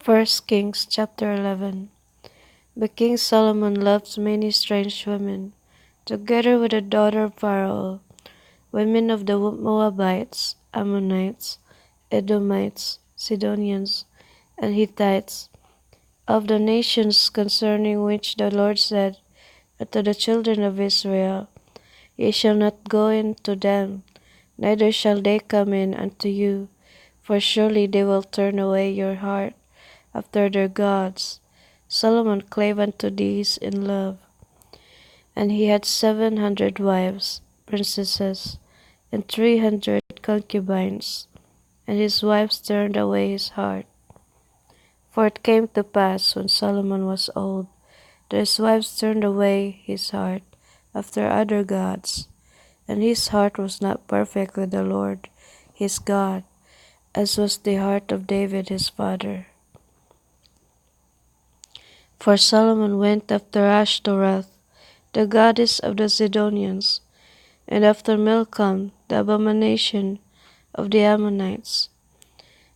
First Kings chapter 11. But King Solomon loved many strange women, together with the daughter of Pharaoh, women of the Moabites, Ammonites, Edomites, Sidonians, and Hittites, of the nations concerning which the Lord said unto the children of Israel, Ye shall not go in to them, neither shall they come in unto you, for surely they will turn away your heart after their gods. Solomon clave unto these in love. And he had 700 wives, princesses, and 300 concubines, and his wives turned away his heart. For it came to pass, when Solomon was old, that his wives turned away his heart after other gods, and his heart was not perfect with the Lord his God, as was the heart of David his father. For Solomon went after Ashtoreth, the goddess of the Sidonians, and after Milcom, the abomination of the Ammonites.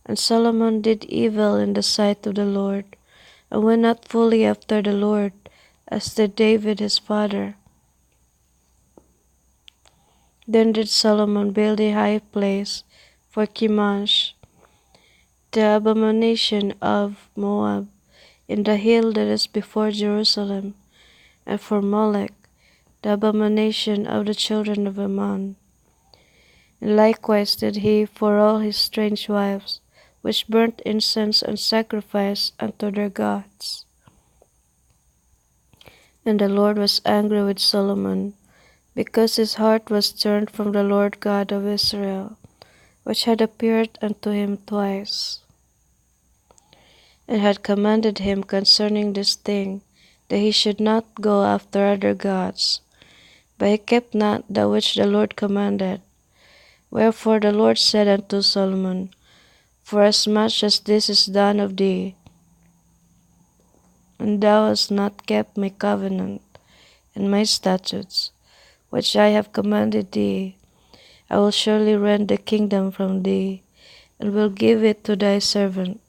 And Solomon did evil in the sight of the Lord, and went not fully after the Lord, as did David his father. Then did Solomon build a high place for Chemosh, the abomination of Moab, in the hill that is before Jerusalem, and for Molech, the abomination of the children of Ammon. And likewise did he for all his strange wives, which burnt incense and sacrifice unto their gods. And the Lord was angry with Solomon, because his heart was turned from the Lord God of Israel, which had appeared unto him twice, and had commanded him concerning this thing, that he should not go after other gods. But he kept not that which the Lord commanded. Wherefore the Lord said unto Solomon, Forasmuch as this is done of thee, and thou hast not kept my covenant and my statutes, which I have commanded thee, I will surely rend the kingdom from thee, and will give it to thy servant.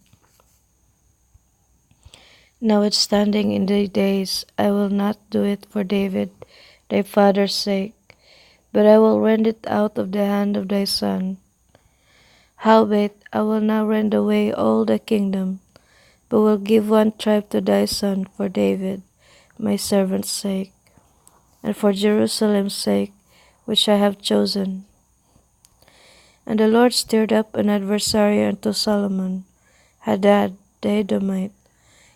Notwithstanding in thy days I will not do it for David thy father's sake, but I will rend it out of the hand of thy son. Howbeit I will not rend away all the kingdom, but will give one tribe to thy son for David, my servant's sake, and for Jerusalem's sake, which I have chosen. And the Lord stirred up an adversary unto Solomon, Hadad the Edomite.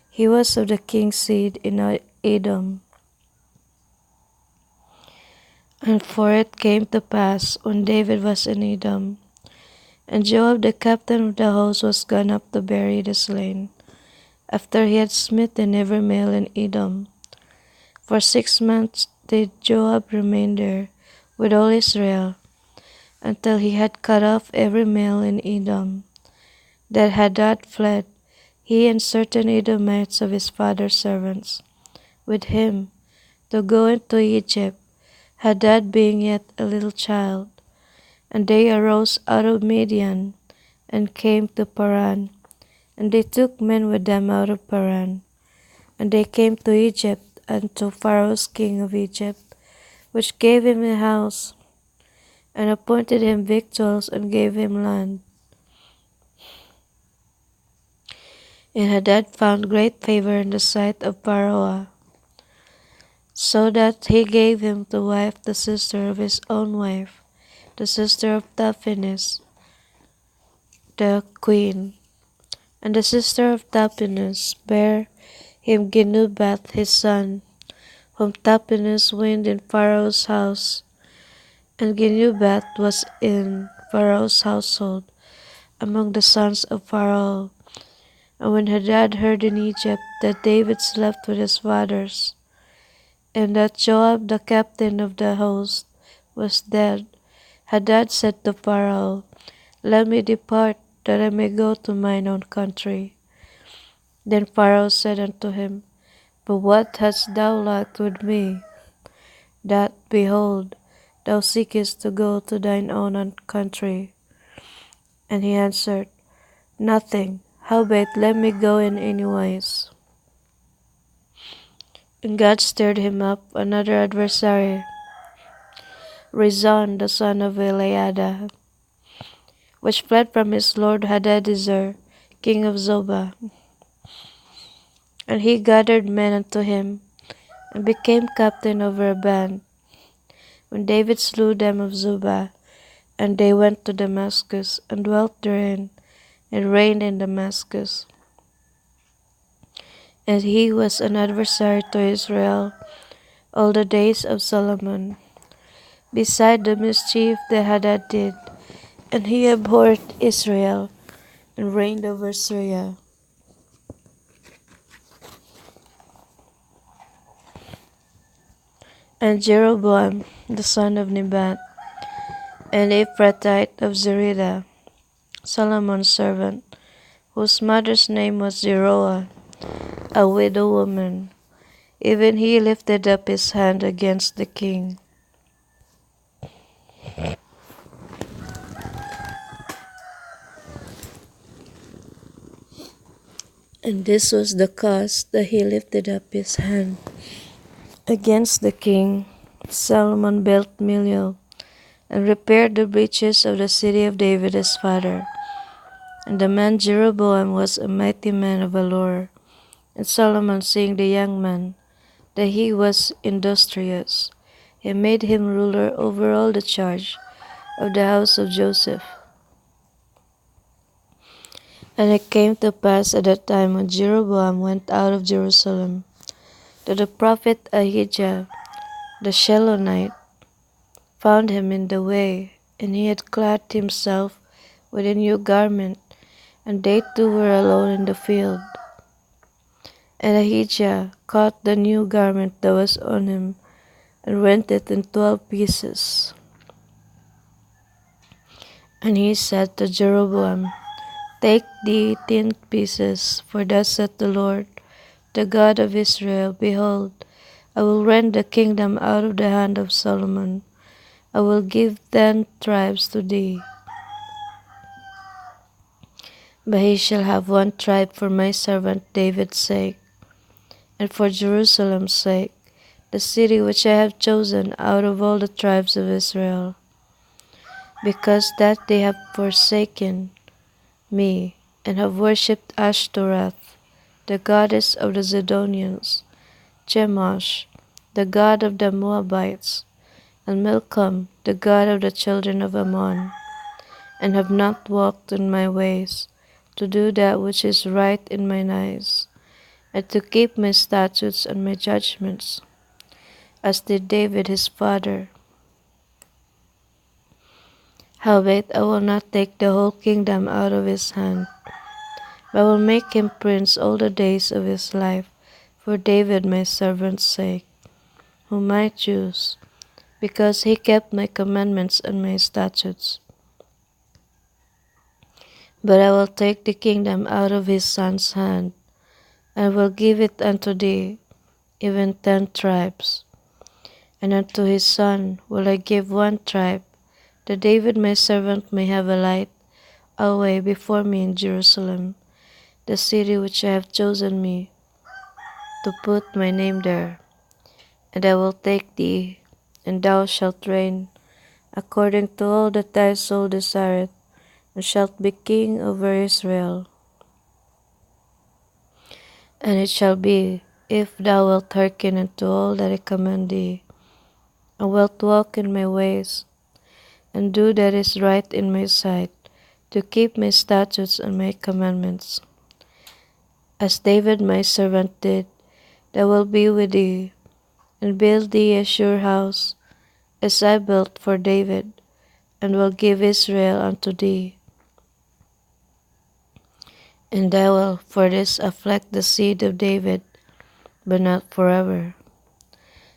He was of the king's seed in Edom. And for it came to pass, when David was in Edom, and Joab the captain of the host was gone up to bury the slain, after he had smitten every male in Edom. For 6 months did Joab remain there with all Israel, until he had cut off every male in Edom. That Hadad fled, he and certain Edomites of his father's servants, with him, to go into Egypt, Hadad being yet a little child. And they arose out of Midian, and came to Paran, and they took men with them out of Paran. And they came to Egypt, and to Pharaoh's king of Egypt, which gave him a house, and appointed him victuals, and gave him land. And Hadad found great favor in the sight of Pharaoh, so that he gave him to wife the sister of his own wife, the sister of Tahpenes, the queen. And the sister of Tahpenes bare him Genubath his son, whom Tahpenes weaned in Pharaoh's house. And Genubath was in Pharaoh's household, among the sons of Pharaoh. And when Hadad heard in Egypt that David slept with his fathers, and that Joab the captain of the host was dead, Hadad said to Pharaoh, Let me depart, that I may go to mine own country. Then Pharaoh said unto him, But what hast thou lacked with me, that, behold, thou seekest to go to thine own country? And he answered, Nothing. Howbeit let me go in any wise. And God stirred him up another adversary, Rezon the son of Eliada, which fled from his lord Hadadezer, king of Zobah. And he gathered men unto him, and became captain over a band. When David slew them of Zobah, and they went to Damascus, and dwelt therein, and reigned in Damascus. And he was an adversary to Israel all the days of Solomon, beside the mischief that Hadad did, and he abhorred Israel, and reigned over Syria. And Jeroboam the son of Nebat, an Ephrathite of Zerida, Solomon's servant, whose mother's name was Zeruiah, a widow woman, even he lifted up his hand against the king. And this was the cause that he lifted up his hand against the king. Solomon built Millo, and repaired the breaches of the city of David his father. And the man Jeroboam was a mighty man of valor. And Solomon, seeing the young man, that he was industrious, he made him ruler over all the charge of the house of Joseph. And it came to pass at that time when Jeroboam went out of Jerusalem, that the prophet Ahijah the Shilonite found him in the way, and he had clad himself with a new garment, and they two were alone in the field. And Ahijah caught the new garment that was on him, and rent it in 12 pieces. And he said to Jeroboam, Take thee 10 pieces, for thus saith the Lord, the God of Israel, Behold, I will rend the kingdom out of the hand of Solomon. I will give 10 tribes to thee. But he shall have 1 tribe for my servant David's sake, and for Jerusalem's sake, the city which I have chosen out of all the tribes of Israel, because that they have forsaken me, and have worshipped Ashtoreth, the goddess of the Zidonians, Chemosh, the god of the Moabites, and Milcom, the god of the children of Ammon, and have not walked in my ways, to do that which is right in mine eyes, and to keep my statutes and my judgments, as did David his father. Howbeit I will not take the whole kingdom out of his hand, but I will make him prince all the days of his life, for David my servant's sake, whom I choose, because he kept my commandments and my statutes. But I will take the kingdom out of his son's hand, and will give it unto thee, even 10 tribes. And unto his son will I give 1 tribe, that David my servant may have a light always before me in Jerusalem, the city which I have chosen me, to put my name there. And I will take thee, and thou shalt reign according to all that thy soul desireth, and shalt be king over Israel. And it shall be, if thou wilt hearken unto all that I command thee, and wilt walk in my ways, and do that is right in my sight, to keep my statutes and my commandments, as David my servant did, that will be with thee, and build thee a sure house, as I built for David, and will give Israel unto thee. And I will for this afflict the seed of David, but not forever.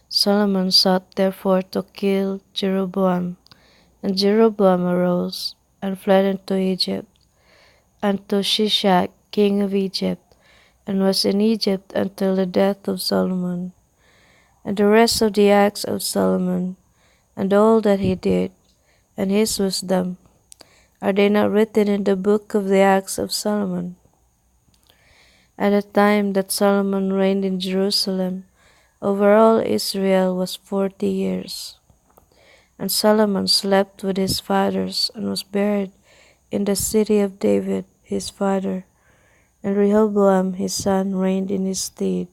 Solomon sought therefore to kill Jeroboam, and Jeroboam arose, and fled into Egypt, unto Shishak king of Egypt, and was in Egypt until the death of Solomon. And the rest of the acts of Solomon, and all that he did, and his wisdom, are they not written in the book of the acts of Solomon? At the time that Solomon reigned in Jerusalem, over all Israel was 40 years. And Solomon slept with his fathers and was buried in the city of David his father. And Rehoboam his son reigned in his stead.